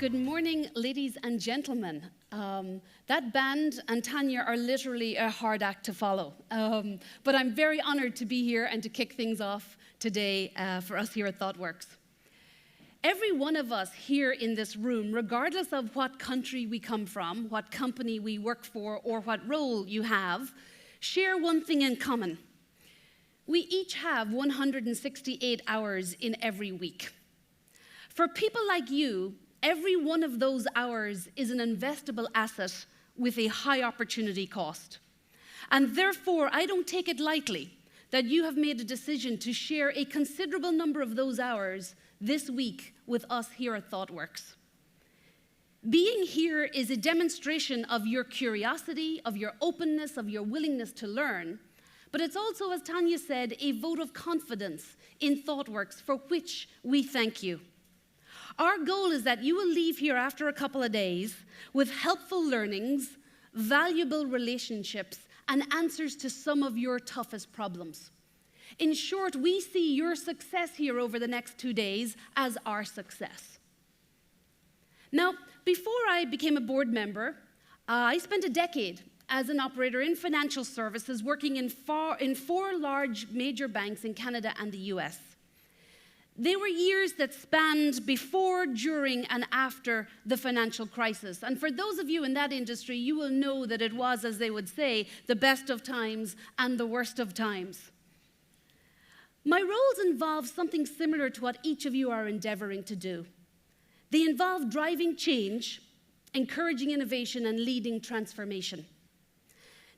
Good morning, ladies and gentlemen. That band and Tanya are literally a hard act to follow. But I'm very honored to be here and to kick things off today for us here at ThoughtWorks. Every one of us here in this room, regardless of what country we come from, what company we work for, or what role you have, share one thing in common. We each have 168 hours in every week. For people like you, every one of those hours is an investable asset with a high opportunity cost. And therefore, I don't take it lightly that you have made a decision to share a considerable number of those hours this week with us here at ThoughtWorks. Being here is a demonstration of your curiosity, of your openness, of your willingness to learn, but it's also, as Tanya said, a vote of confidence in ThoughtWorks, for which we thank you. Our goal is that you will leave here after a couple of days with helpful learnings, valuable relationships, and answers to some of your toughest problems. In short, we see your success here over the next 2 days as our success. Now, before I became a board member, I spent a decade as an operator in financial services, working in four large major banks in Canada and the US. They were years that spanned before, during, and after the financial crisis. And for those of you in that industry, you will know that it was, as they would say, the best of times and the worst of times. My roles involve something similar to what each of you are endeavoring to do. They involve driving change, encouraging innovation, and leading transformation.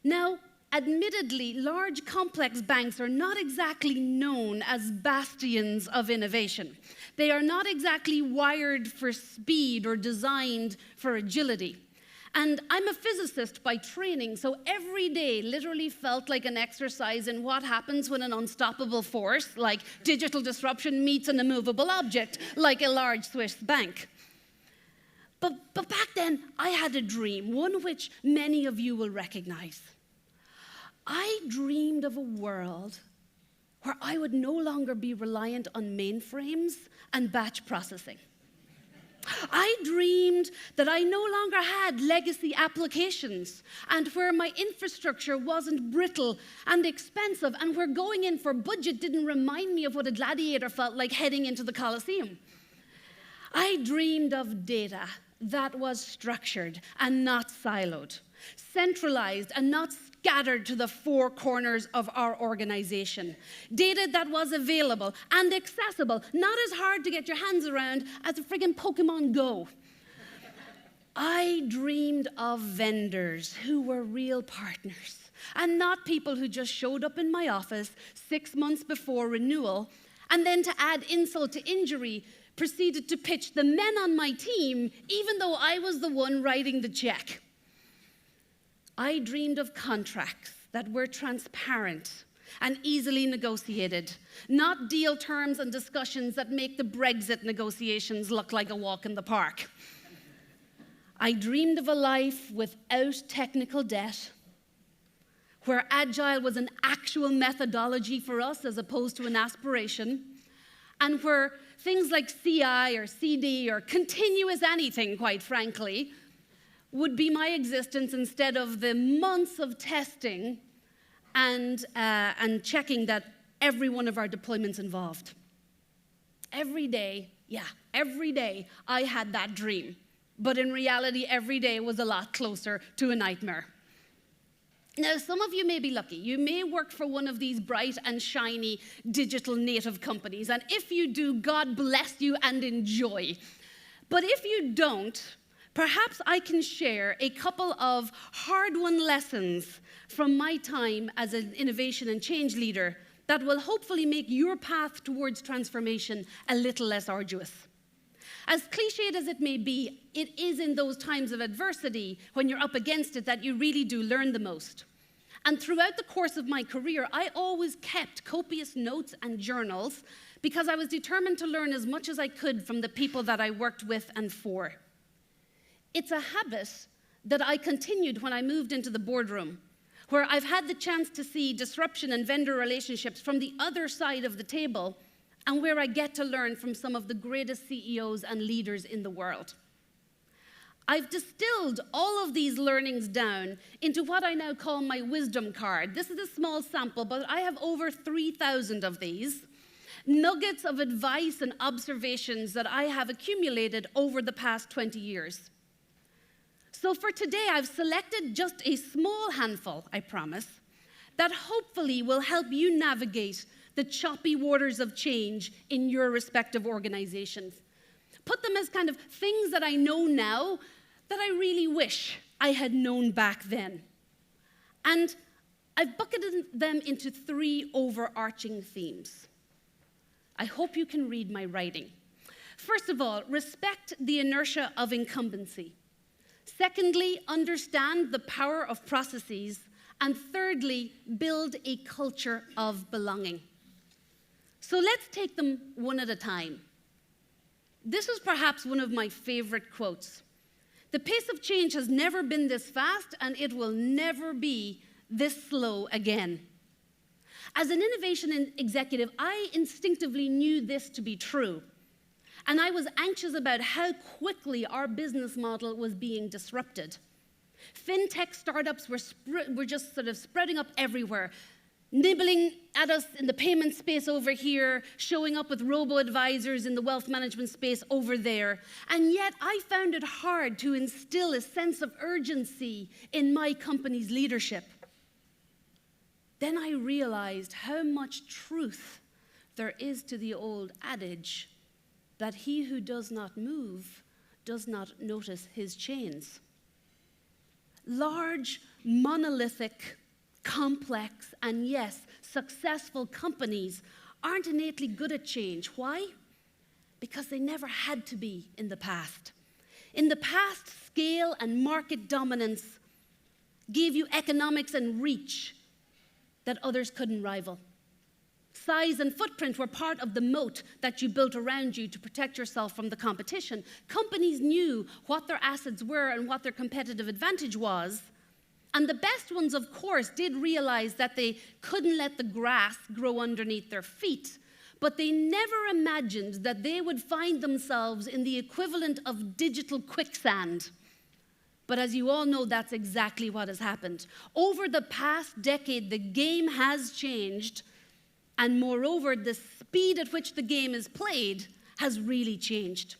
Now, admittedly, large, complex banks are not exactly known as bastions of innovation. They are not exactly wired for speed or designed for agility. And I'm a physicist by training, so every day literally felt like an exercise in what happens when an unstoppable force, like digital disruption, meets an immovable object, like a large Swiss bank. But back then, I had a dream, one which many of you will recognize. I dreamed of a world where I would no longer be reliant on mainframes and batch processing. I dreamed that I no longer had legacy applications and where my infrastructure wasn't brittle and expensive and where going in for budget didn't remind me of what a gladiator felt like heading into the Colosseum. I dreamed of data that was structured and not siloed, centralized and not scattered to the four corners of our organization. Data that was available and accessible, not as hard to get your hands around as a friggin' Pokemon Go. I dreamed of vendors who were real partners and not people who just showed up in my office 6 months before renewal and then, to add insult to injury, proceeded to pitch the men on my team even though I was the one writing the check. I dreamed of contracts that were transparent and easily negotiated, not deal terms and discussions that make the Brexit negotiations look like a walk in the park. I dreamed of a life without technical debt, where agile was an actual methodology for us as opposed to an aspiration, and where things like CI or CD or continuous anything, quite frankly, would be my existence instead of the months of testing and checking that every one of our deployments involved. Every day, I had that dream. But in reality, every day was a lot closer to a nightmare. Now, some of you may be lucky. You may work for one of these bright and shiny digital native companies. And if you do, God bless you and enjoy. But if you don't, perhaps I can share a couple of hard-won lessons from my time as an innovation and change leader that will hopefully make your path towards transformation a little less arduous. As cliched as it may be, it is in those times of adversity, when you're up against it, that you really do learn the most. And throughout the course of my career, I always kept copious notes and journals because I was determined to learn as much as I could from the people that I worked with and for. It's a habit that I continued when I moved into the boardroom, where I've had the chance to see disruption and vendor relationships from the other side of the table, and where I get to learn from some of the greatest CEOs and leaders in the world. I've distilled all of these learnings down into what I now call my wisdom card. This is a small sample, but I have over 3,000 of these nuggets of advice and observations that I have accumulated over the past 20 years. So for today, I've selected just a small handful, I promise, that hopefully will help you navigate the choppy waters of change in your respective organizations. Put them as kind of things that I know now that I really wish I had known back then. And I've bucketed them into 3 overarching themes. I hope you can read my writing. First of all, respect the inertia of incumbency. Secondly, understand the power of processes. And thirdly, build a culture of belonging. So let's take them one at a time. This is perhaps one of my favorite quotes. The pace of change has never been this fast, and it will never be this slow again. As an innovation executive, I instinctively knew this to be true. And I was anxious about how quickly our business model was being disrupted. FinTech startups were just sort of spreading up everywhere, nibbling at us in the payment space over here, showing up with robo-advisors in the wealth management space over there. And yet I found it hard to instill a sense of urgency in my company's leadership. Then I realized how much truth there is to the old adage that he who does not move does not notice his chains. Large, monolithic, complex, and yes, successful companies aren't innately good at change. Why? Because they never had to be in the past. In the past, scale and market dominance gave you economics and reach that others couldn't rival. Size and footprint were part of the moat that you built around you to protect yourself from the competition. Companies knew what their assets were and what their competitive advantage was. And the best ones, of course, did realize that they couldn't let the grass grow underneath their feet. But they never imagined that they would find themselves in the equivalent of digital quicksand. But as you all know, that's exactly what has happened. Over the past decade, the game has changed. And moreover, the speed at which the game is played has really changed.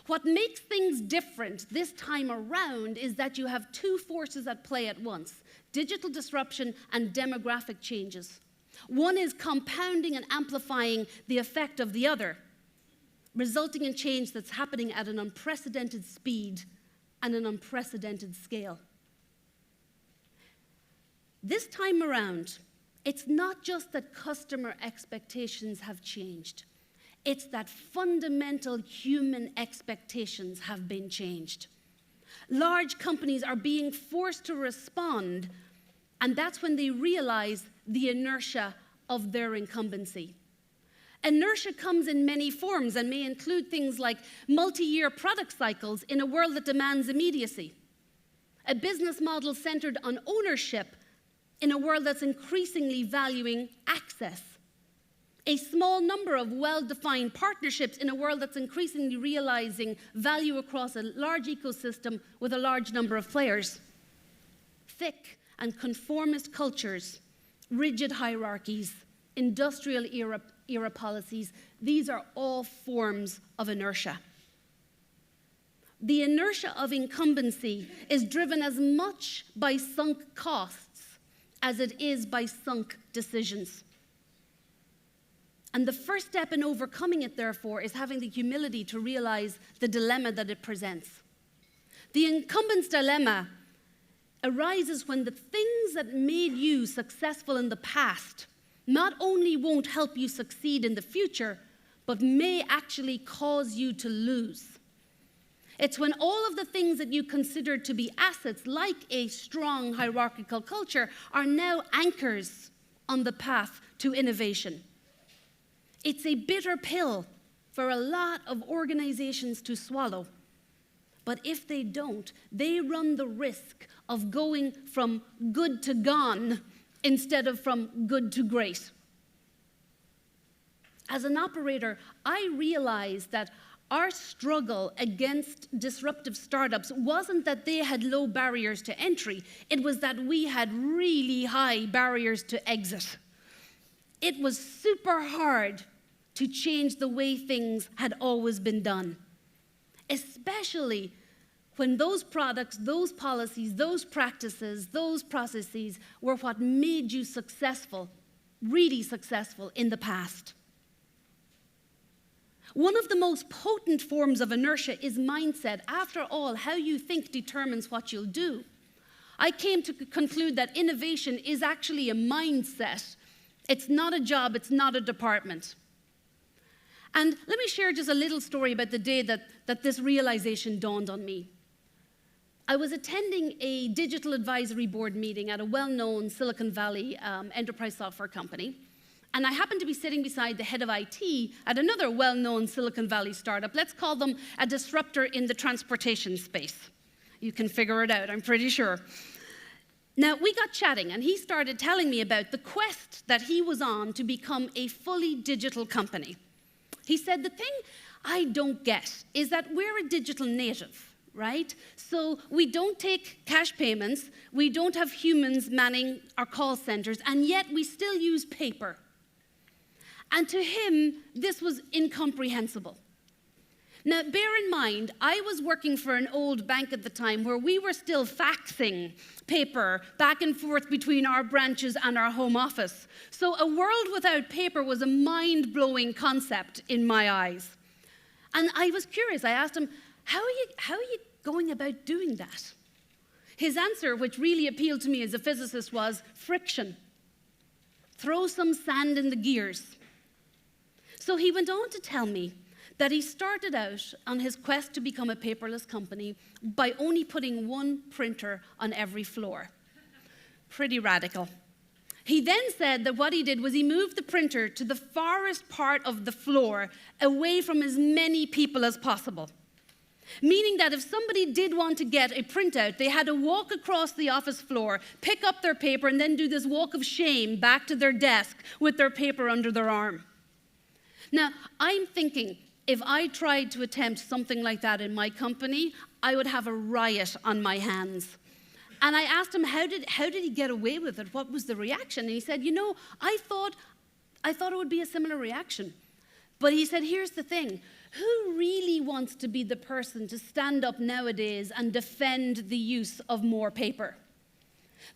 What makes things different this time around is that you have 2 forces at play at once: digital disruption and demographic changes. One is compounding and amplifying the effect of the other, resulting in change that's happening at an unprecedented speed and an unprecedented scale. This time around, it's not just that customer expectations have changed. It's that fundamental human expectations have been changed. Large companies are being forced to respond, and that's when they realize the inertia of their incumbency. Inertia comes in many forms and may include things like multi-year product cycles in a world that demands immediacy, a business model centered on ownership in a world that's increasingly valuing access, a small number of well-defined partnerships in a world that's increasingly realizing value across a large ecosystem with a large number of players, thick and conformist cultures, rigid hierarchies, industrial era policies. These are all forms of inertia. The inertia of incumbency is driven as much by sunk costs as it is by sunk decisions. And the first step in overcoming it, therefore, is having the humility to realize the dilemma that it presents. The incumbent's dilemma arises when the things that made you successful in the past not only won't help you succeed in the future, but may actually cause you to lose. It's when all of the things that you consider to be assets, like a strong hierarchical culture, are now anchors on the path to innovation. It's a bitter pill for a lot of organizations to swallow. But if they don't, they run the risk of going from good to gone instead of from good to great. As an operator, I realize that our struggle against disruptive startups wasn't that they had low barriers to entry, it was that we had really high barriers to exit. It was super hard to change the way things had always been done, especially when those products, those policies, those practices, those processes were what made you successful, really successful in the past. One of the most potent forms of inertia is mindset. After all, how you think determines what you'll do. I came to conclude that innovation is actually a mindset. It's not a job, it's not a department. And let me share just a little story about the day that this realization dawned on me. I was attending a digital advisory board meeting at a well-known Silicon Valley enterprise software company. And I happened to be sitting beside the head of IT at another well-known Silicon Valley startup. Let's call them a disruptor in the transportation space. You can figure it out, I'm pretty sure. Now, we got chatting, and he started telling me about the quest that he was on to become a fully digital company. He said, the thing I don't get is that we're a digital native, right? So we don't take cash payments, we don't have humans manning our call centers, and yet we still use paper. And to him, this was incomprehensible. Now, bear in mind, I was working for an old bank at the time where we were still faxing paper back and forth between our branches and our home office. So a world without paper was a mind-blowing concept in my eyes. And I was curious. I asked him, how are you going about doing that? His answer, which really appealed to me as a physicist, was friction. Throw some sand in the gears. So he went on to tell me that he started out on his quest to become a paperless company by only putting one printer on every floor. Pretty radical. He then said that what he did was he moved the printer to the farthest part of the floor, away from as many people as possible. Meaning that if somebody did want to get a printout, they had to walk across the office floor, pick up their paper, and then do this walk of shame back to their desk with their paper under their arm. Now, I'm thinking, if I tried to attempt something like that in my company, I would have a riot on my hands. And I asked him, how did he get away with it? What was the reaction? And he said, I thought it would be a similar reaction. But he said, here's the thing. Who really wants to be the person to stand up nowadays and defend the use of more paper?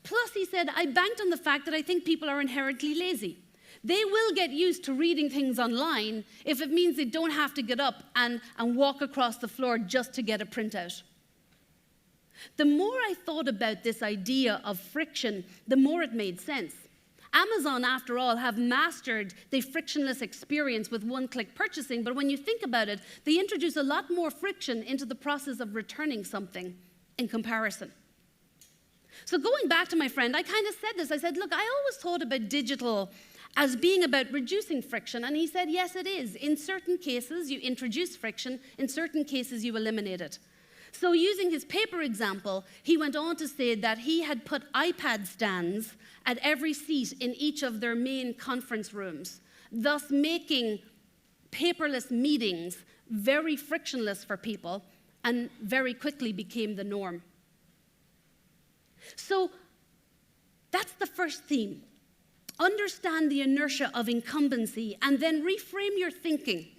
Plus, he said, I banked on the fact that I think people are inherently lazy. They will get used to reading things online if it means they don't have to get up and walk across the floor just to get a printout. The more I thought about this idea of friction, the more it made sense. Amazon, after all, have mastered the frictionless experience with one-click purchasing, but when you think about it, they introduce a lot more friction into the process of returning something in comparison. So going back to my friend, I kind of said this. I said, look, I always thought about digital as being about reducing friction, and he said, yes, it is. In certain cases, you introduce friction. In certain cases, you eliminate it. So using his paper example, he went on to say that he had put iPad stands at every seat in each of their main conference rooms, thus making paperless meetings very frictionless for people and very quickly became the norm. So that's the first theme. Understand the inertia of incumbency and then reframe your thinking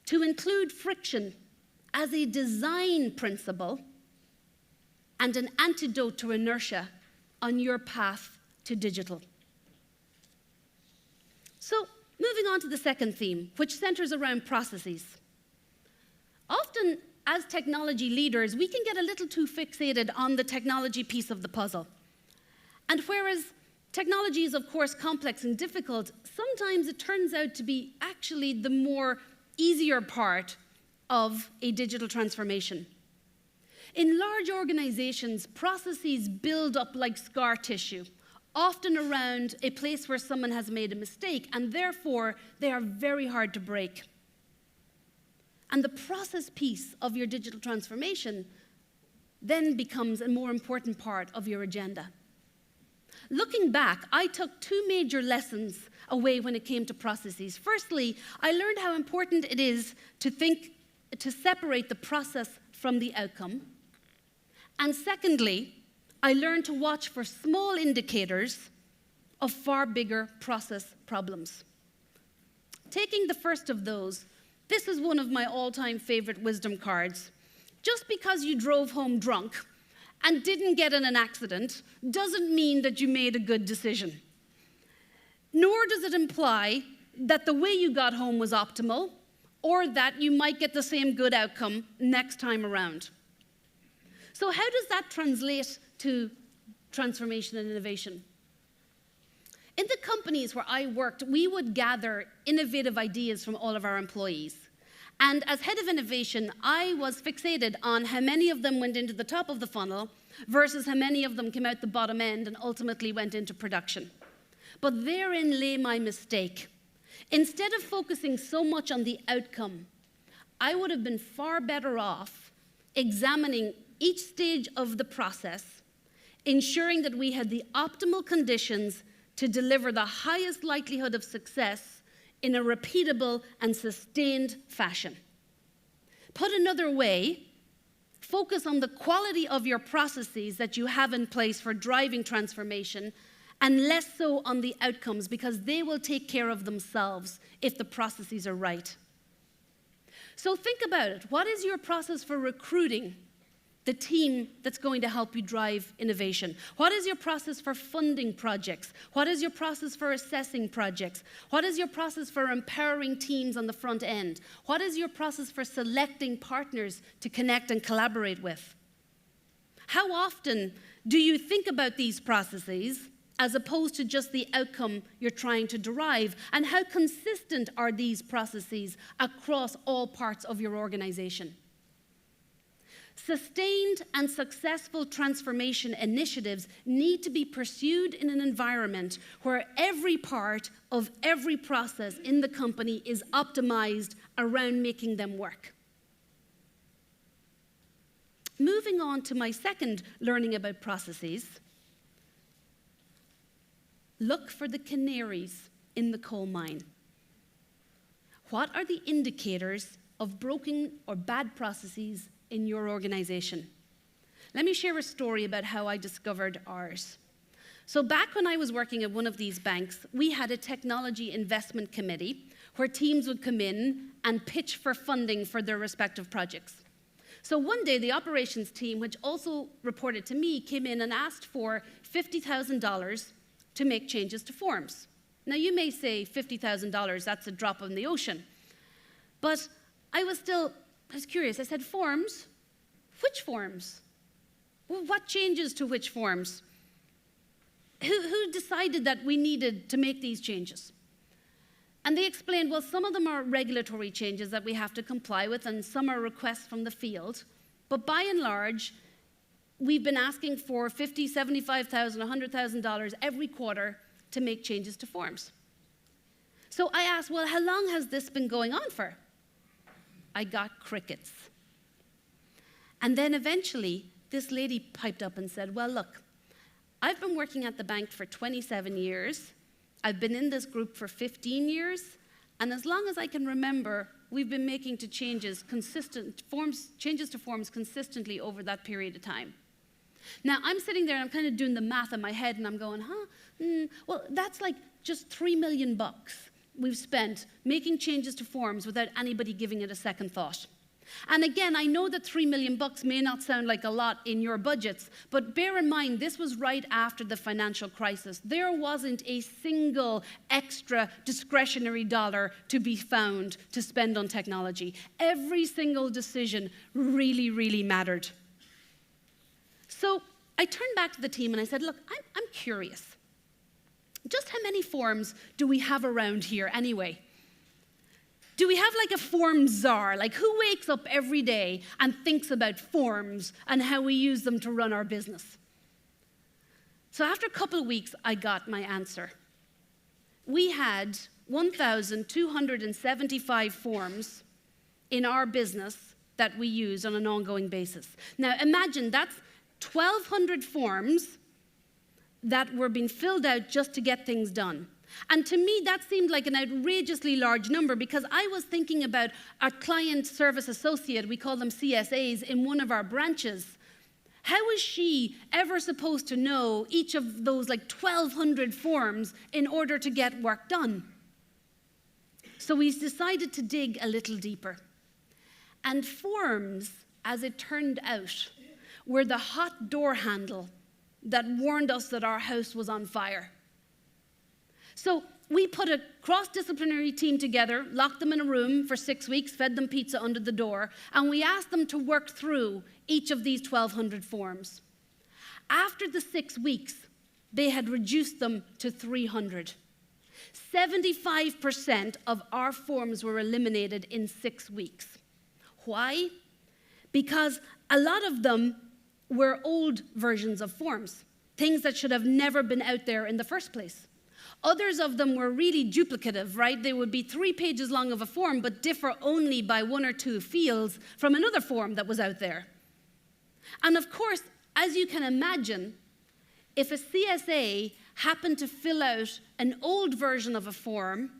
to include friction as a design principle and an antidote to inertia on your path to digital. So, moving on to the second theme, which centers around processes. Often, as technology leaders, we can get a little too fixated on the technology piece of the puzzle. And whereas technology is, of course, complex and difficult, sometimes it turns out to be actually the more easier part of a digital transformation. In large organizations, processes build up like scar tissue, often around a place where someone has made a mistake, and therefore they are very hard to break. And the process piece of your digital transformation then becomes a more important part of your agenda. Looking back, I took two major lessons away when it came to processes. Firstly, I learned how important it is to separate the process from the outcome. And secondly, I learned to watch for small indicators of far bigger process problems. Taking the first of those, this is one of my all-time favorite wisdom cards. Just because you drove home drunk and didn't get in an accident doesn't mean that you made a good decision. Nor does it imply that the way you got home was optimal or that you might get the same good outcome next time around. So how does that translate to transformation and innovation? In the companies where I worked, we would gather innovative ideas from all of our employees. And as head of innovation, I was fixated on how many of them went into the top of the funnel versus how many of them came out the bottom end and ultimately went into production. But therein lay my mistake. Instead of focusing so much on the outcome, I would have been far better off examining each stage of the process, ensuring that we had the optimal conditions to deliver the highest likelihood of success in a repeatable and sustained fashion. Put another way, focus on the quality of your processes that you have in place for driving transformation, and less so on the outcomes, because they will take care of themselves if the processes are right. So think about it. What is your process for recruiting the team that's going to help you drive innovation? What is your process for funding projects? What is your process for assessing projects? What is your process for empowering teams on the front end? What is your process for selecting partners to connect and collaborate with? How often do you think about these processes as opposed to just the outcome you're trying to derive? And how consistent are these processes across all parts of your organization? Sustained and successful transformation initiatives need to be pursued in an environment where every part of every process in the company is optimized around making them work. Moving on to my second learning about processes, look for the canaries in the coal mine. What are the indicators of broken or bad processes in your organization? Let me share a story about how I discovered ours. So back when I was working at one of these banks, we had a technology investment committee where teams would come in and pitch for funding for their respective projects. So one day, the operations team, which also reported to me, came in and asked for $50,000 to make changes to forms. Now, you may say $50,000, that's a drop in the ocean. But I was curious. I said, forms? Which forms? Well, what changes to which forms? Who decided that we needed to make these changes? And they explained, well, some of them are regulatory changes that we have to comply with, and some are requests from the field. But by and large, we've been asking for $50,000, $75,000, $100,000 every quarter to make changes to forms. So I asked, well, how long has this been going on for? I got crickets. And then eventually, this lady piped up and said, well, look, I've been working at the bank for 27 years. I've been in this group for 15 years. And as long as I can remember, we've been making changes to forms consistently over that period of time. Now, I'm sitting there and I'm kind of doing the math in my head, and I'm going, well, that's like just $3 million we've spent making changes to forms without anybody giving it a second thought. And again, I know that $3 million may not sound like a lot in your budgets, but bear in mind, this was right after the financial crisis. There wasn't a single extra discretionary dollar to be found to spend on technology. Every single decision really, really mattered. So I turned back to the team and I said, look, I'm curious. Just how many forms do we have around here anyway? Do we have like a form czar? Like, who wakes up every day and thinks about forms and how we use them to run our business? So after a couple of weeks, I got my answer. We had 1,275 forms in our business that we use on an ongoing basis. Now imagine that's 1,200 forms that were being filled out just to get things done. And to me, that seemed like an outrageously large number because I was thinking about a client service associate, we call them CSAs, in one of our branches. How is she ever supposed to know each of those like 1,200 forms in order to get work done? So we decided to dig a little deeper. And forms, as it turned out, were the hot door handle that warned us that our house was on fire. So we put a cross-disciplinary team together, locked them in a room for 6 weeks, fed them pizza under the door, and we asked them to work through each of these 1,200 forms. After the 6 weeks, they had reduced them to 300. 75% of our forms were eliminated in 6 weeks. Why? Because a lot of them were old versions of forms, things that should have never been out there in the first place. Others of them were really duplicative, right? They would be 3 pages long of a form, but differ only by 1 or 2 fields from another form that was out there. And of course, as you can imagine, if a CSA happened to fill out an old version of a form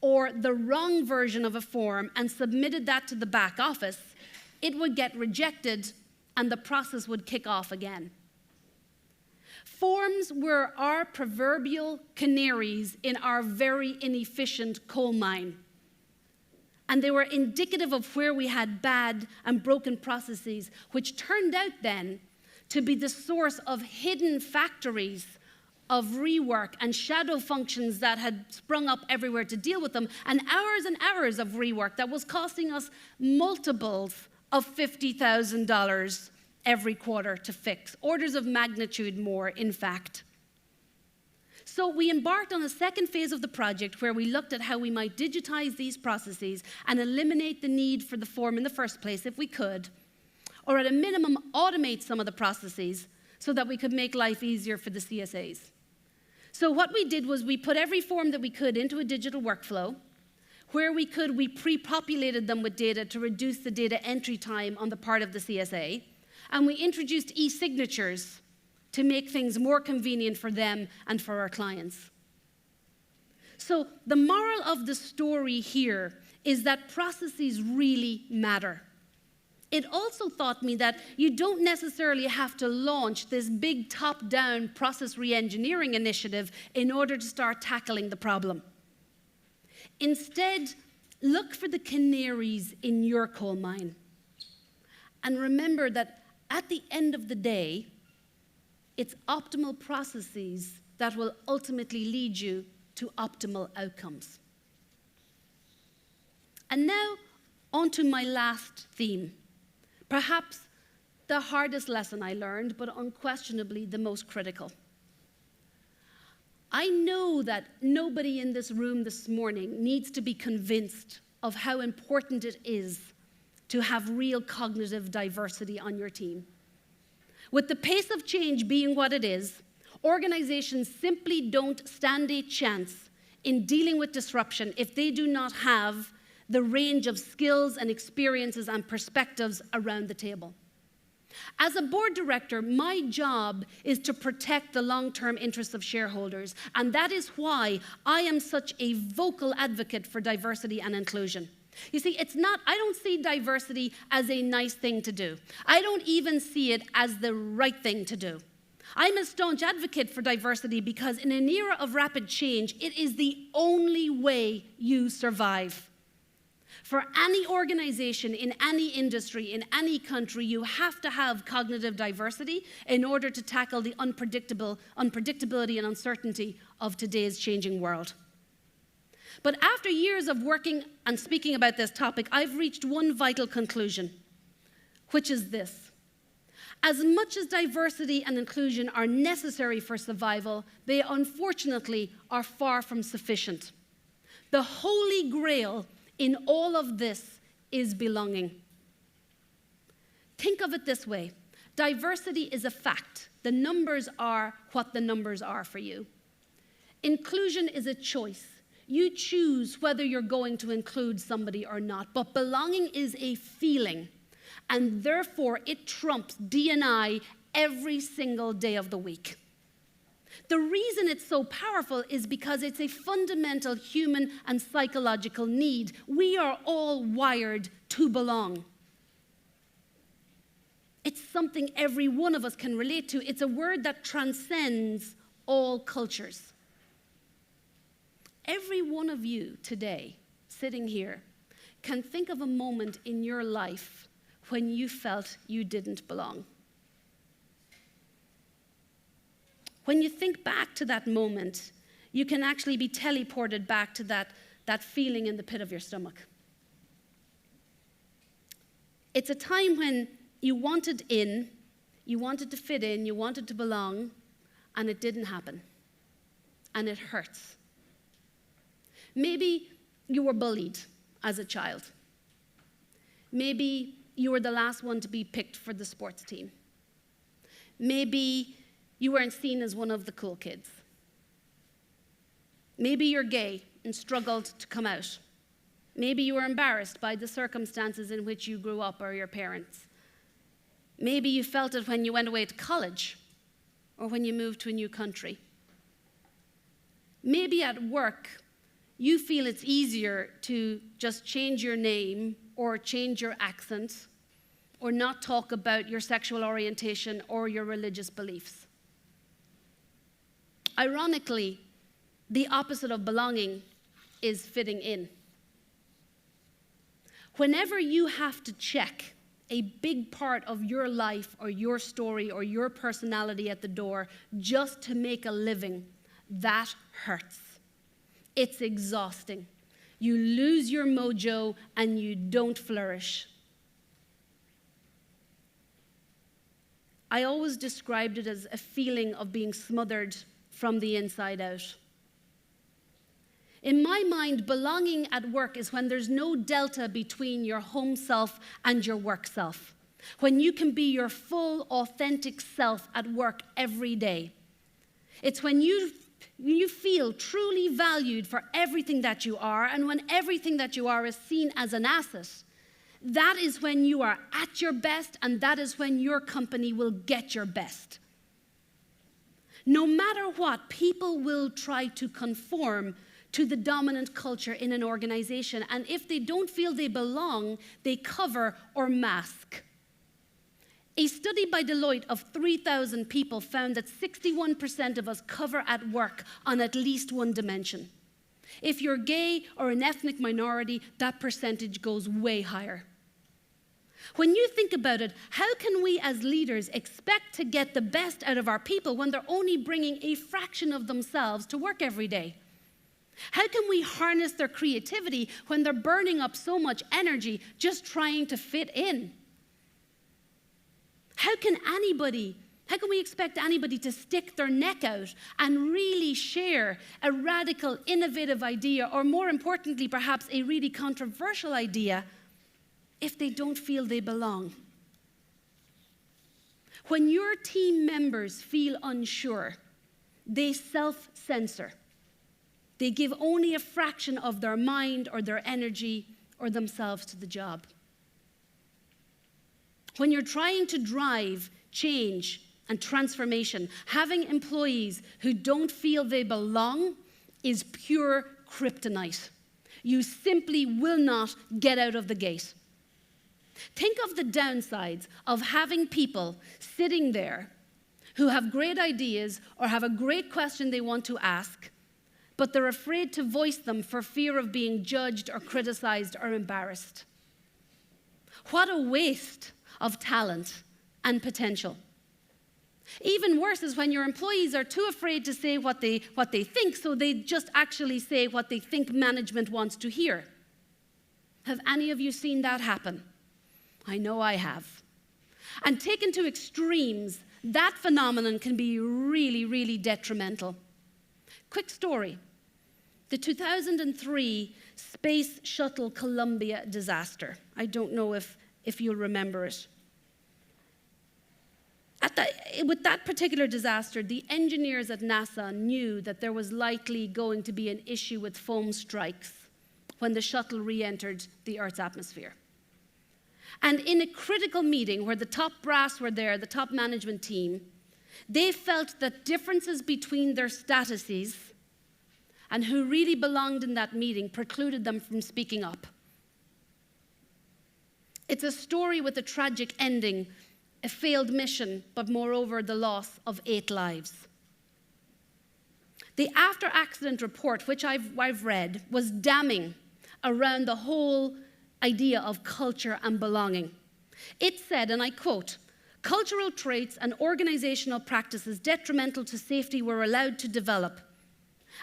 or the wrong version of a form and submitted that to the back office, it would get rejected and the process would kick off again. Forms were our proverbial canaries in our very inefficient coal mine. And they were indicative of where we had bad and broken processes, which turned out then to be the source of hidden factories of rework and shadow functions that had sprung up everywhere to deal with them, and hours of rework that was costing us multiples of $50,000 every quarter to fix, orders of magnitude more, in fact. So we embarked on a second phase of the project where we looked at how we might digitize these processes and eliminate the need for the form in the first place if we could, or at a minimum automate some of the processes so that we could make life easier for the CSAs. So what we did was we put every form that we could into a digital workflow. Where we could, we pre-populated them with data to reduce the data entry time on the part of the CSA. And we introduced e-signatures to make things more convenient for them and for our clients. So the moral of the story here is that processes really matter. It also taught me that you don't necessarily have to launch this big top-down process re-engineering initiative in order to start tackling the problem. Instead, look for the canaries in your coal mine. And remember that at the end of the day, it's optimal processes that will ultimately lead you to optimal outcomes. And now, on to my last theme. Perhaps the hardest lesson I learned, but unquestionably the most critical. I know that nobody in this room this morning needs to be convinced of how important it is to have real cognitive diversity on your team. With the pace of change being what it is, organizations simply don't stand a chance in dealing with disruption if they do not have the range of skills and experiences and perspectives around the table. As a board director, my job is to protect the long-term interests of shareholders, and that is why I am such a vocal advocate for diversity and inclusion. You see, I don't see diversity as a nice thing to do. I don't even see it as the right thing to do. I'm a staunch advocate for diversity because in an era of rapid change, it is the only way you survive. For any organization, in any industry, in any country, you have to have cognitive diversity in order to tackle the unpredictability and uncertainty of today's changing world. But after years of working and speaking about this topic, I've reached one vital conclusion, which is this. As much as diversity and inclusion are necessary for survival, they unfortunately are far from sufficient. The holy grail in all of this is belonging. Think of it this way. Diversity is a fact. The numbers are what the numbers are for you. Inclusion is a choice. You choose whether you're going to include somebody or not, but belonging is a feeling, and therefore it trumps D&I every single day of the week. The reason it's so powerful is because it's a fundamental human and psychological need. We are all wired to belong. It's something every one of us can relate to. It's a word that transcends all cultures. Every one of you today, sitting here, can think of a moment in your life when you felt you didn't belong. When you think back to that moment, you can actually be teleported back to that feeling in the pit of your stomach. It's a time when you wanted in, you wanted to fit in, you wanted to belong, and it didn't happen. And it hurts. Maybe you were bullied as a child. Maybe you were the last one to be picked for the sports team. Maybe you weren't seen as one of the cool kids. Maybe you're gay and struggled to come out. Maybe you were embarrassed by the circumstances in which you grew up or your parents. Maybe you felt it when you went away to college or when you moved to a new country. Maybe at work, you feel it's easier to just change your name or change your accent or not talk about your sexual orientation or your religious beliefs. Ironically, the opposite of belonging is fitting in. Whenever you have to check a big part of your life or your story or your personality at the door just to make a living, that hurts. It's exhausting. You lose your mojo and you don't flourish. I always described it as a feeling of being smothered from the inside out. In my mind, belonging at work is when there's no delta between your home self and your work self. When you can be your full, authentic self at work every day. It's when you feel truly valued for everything that you are, and when everything that you are is seen as an asset. That is when you are at your best, and that is when your company will get your best. No matter what, people will try to conform to the dominant culture in an organization, and if they don't feel they belong, they cover or mask. A study by Deloitte of 3,000 people found that 61% of us cover at work on at least one dimension. If you're gay or an ethnic minority, that percentage goes way higher. When you think about it, how can we as leaders expect to get the best out of our people when they're only bringing a fraction of themselves to work every day? How can we harness their creativity when they're burning up so much energy just trying to fit in? How can we expect anybody to stick their neck out and really share a radical, innovative idea, or more importantly, perhaps a really controversial idea, if they don't feel they belong? When your team members feel unsure, they self-censor. They give only a fraction of their mind or their energy or themselves to the job. When you're trying to drive change and transformation, having employees who don't feel they belong is pure kryptonite. You simply will not get out of the gate. Think of the downsides of having people sitting there who have great ideas or have a great question they want to ask, but they're afraid to voice them for fear of being judged or criticized or embarrassed. What a waste of talent and potential. Even worse is when your employees are too afraid to say what they think, so they just actually say what they think management wants to hear. Have any of you seen that happen? I know I have. And taken to extremes, that phenomenon can be really, really detrimental. Quick story. The 2003 Space Shuttle Columbia disaster. I don't know if you'll remember it. With that particular disaster, the engineers at NASA knew that there was likely going to be an issue with foam strikes when the shuttle re-entered the Earth's atmosphere. And in a critical meeting where the top brass were there, the top management team, They felt that differences between their statuses and who really belonged in that meeting precluded them from speaking up. It's a story with a tragic ending, a failed mission, but moreover, the loss of 8 lives. The after-accident report, which I've read, was damning around the whole idea of culture and belonging. It said, and I quote, "Cultural traits and organizational practices detrimental to safety were allowed to develop,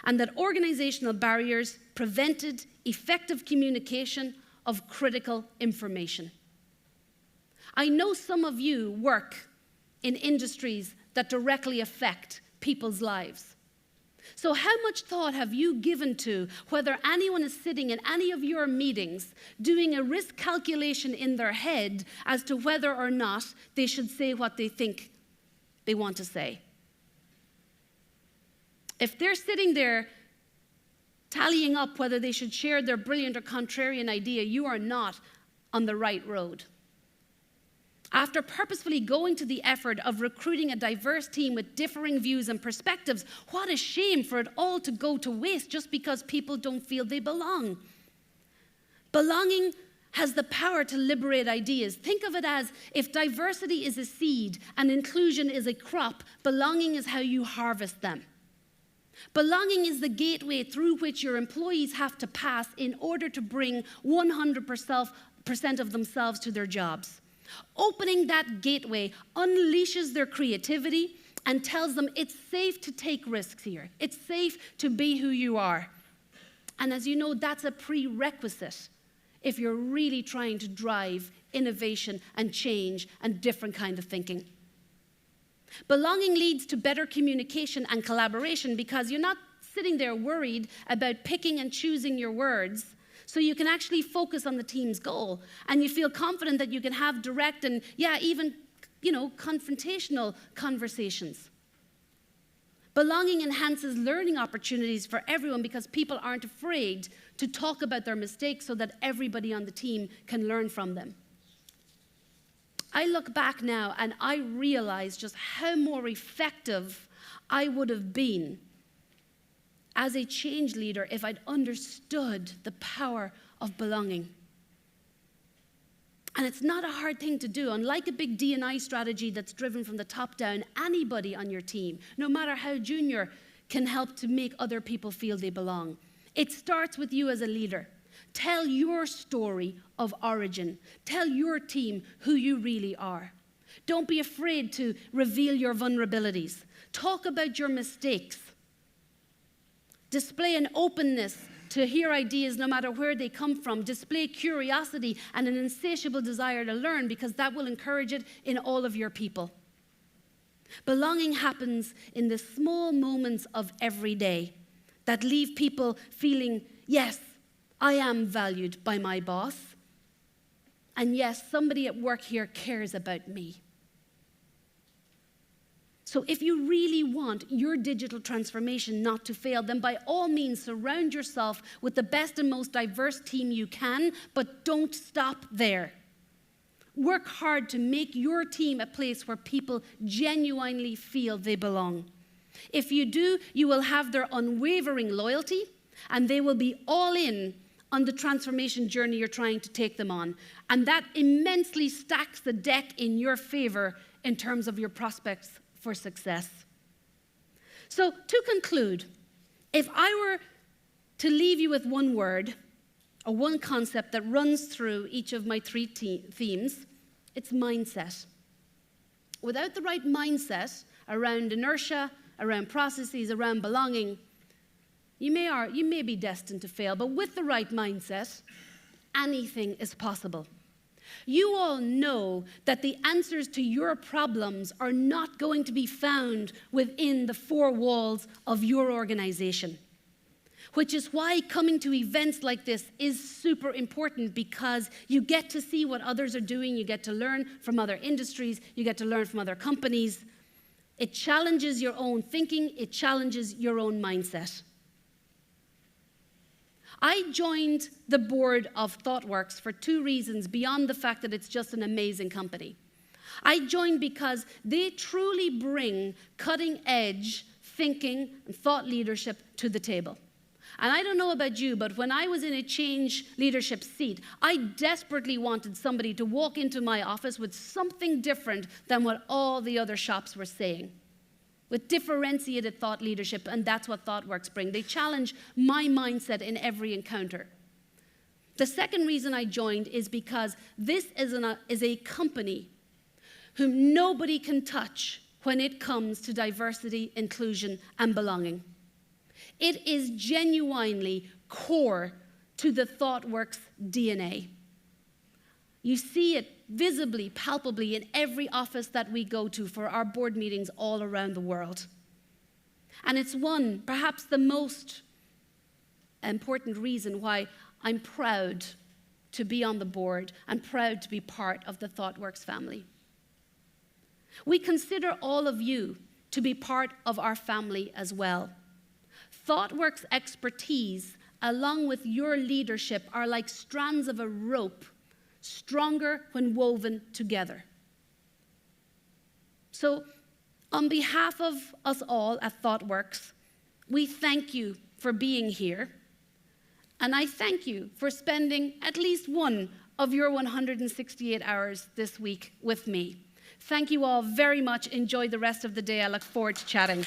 and that organizational barriers prevented effective communication of critical information." I know some of you work in industries that directly affect people's lives. So how much thought have you given to whether anyone is sitting in any of your meetings doing a risk calculation in their head as to whether or not they should say what they think they want to say? If they're sitting there tallying up whether they should share their brilliant or contrarian idea, you are not on the right road. After purposefully going to the effort of recruiting a diverse team with differing views and perspectives, what a shame for it all to go to waste just because people don't feel they belong. Belonging has the power to liberate ideas. Think of it as if diversity is a seed and inclusion is a crop, belonging is how you harvest them. Belonging is the gateway through which your employees have to pass in order to bring 100% of themselves to their jobs. Opening that gateway unleashes their creativity and tells them it's safe to take risks here. It's safe to be who you are. And as you know, that's a prerequisite if you're really trying to drive innovation and change and different kind of thinking. Belonging leads to better communication and collaboration because you're not sitting there worried about picking and choosing your words, so you can actually focus on the team's goal, and you feel confident that you can have direct and, even, confrontational conversations. Belonging enhances learning opportunities for everyone because people aren't afraid to talk about their mistakes so that everybody on the team can learn from them. I look back now and I realize just how more effective I would have been as a change leader if I'd understood the power of belonging. And it's not a hard thing to do. Unlike a big D&I strategy that's driven from the top down, anybody on your team, no matter how junior, can help to make other people feel they belong. It starts with you as a leader. Tell your story of origin. Tell your team who you really are. Don't be afraid to reveal your vulnerabilities. Talk about your mistakes. Display an openness to hear ideas no matter where they come from. Display curiosity and an insatiable desire to learn because that will encourage it in all of your people. Belonging happens in the small moments of every day that leave people feeling, yes, I am valued by my boss. And yes, somebody at work here cares about me. So if you really want your digital transformation not to fail, then by all means surround yourself with the best and most diverse team you can, but don't stop there. Work hard to make your team a place where people genuinely feel they belong. If you do, you will have their unwavering loyalty, and they will be all in on the transformation journey you're trying to take them on. And that immensely stacks the deck in your favor in terms of your prospects for success. So to conclude, if I were to leave you with one word or one concept that runs through each of my 3 themes, it's mindset. Without the right mindset around inertia, around processes, around belonging, you may be destined to fail, but with the right mindset, anything is possible. You all know that the answers to your problems are not going to be found within the 4 walls of your organization, which is why coming to events like this is super important, because you get to see what others are doing, you get to learn from other industries, you get to learn from other companies. It challenges your own thinking, it challenges your own mindset. I joined the board of ThoughtWorks for 2 reasons beyond the fact that it's just an amazing company. I joined because they truly bring cutting-edge thinking and thought leadership to the table. And I don't know about you, but when I was in a change leadership seat, I desperately wanted somebody to walk into my office with something different than what all the other shops were saying, with differentiated thought leadership, and that's what ThoughtWorks bring. They challenge my mindset in every encounter. The second reason I joined is because this is a company whom nobody can touch when it comes to diversity, inclusion, and belonging. It is genuinely core to the ThoughtWorks DNA. You see it visibly, palpably in every office that we go to for our board meetings all around the world. And it's one, perhaps the most important reason why I'm proud to be on the board and proud to be part of the ThoughtWorks family. We consider all of you to be part of our family as well. ThoughtWorks expertise, along with your leadership, are like strands of a rope, stronger when woven together. So, on behalf of us all at ThoughtWorks, we thank you for being here, and I thank you for spending at least one of your 168 hours this week with me. Thank you all very much. Enjoy the rest of the day. I look forward to chatting.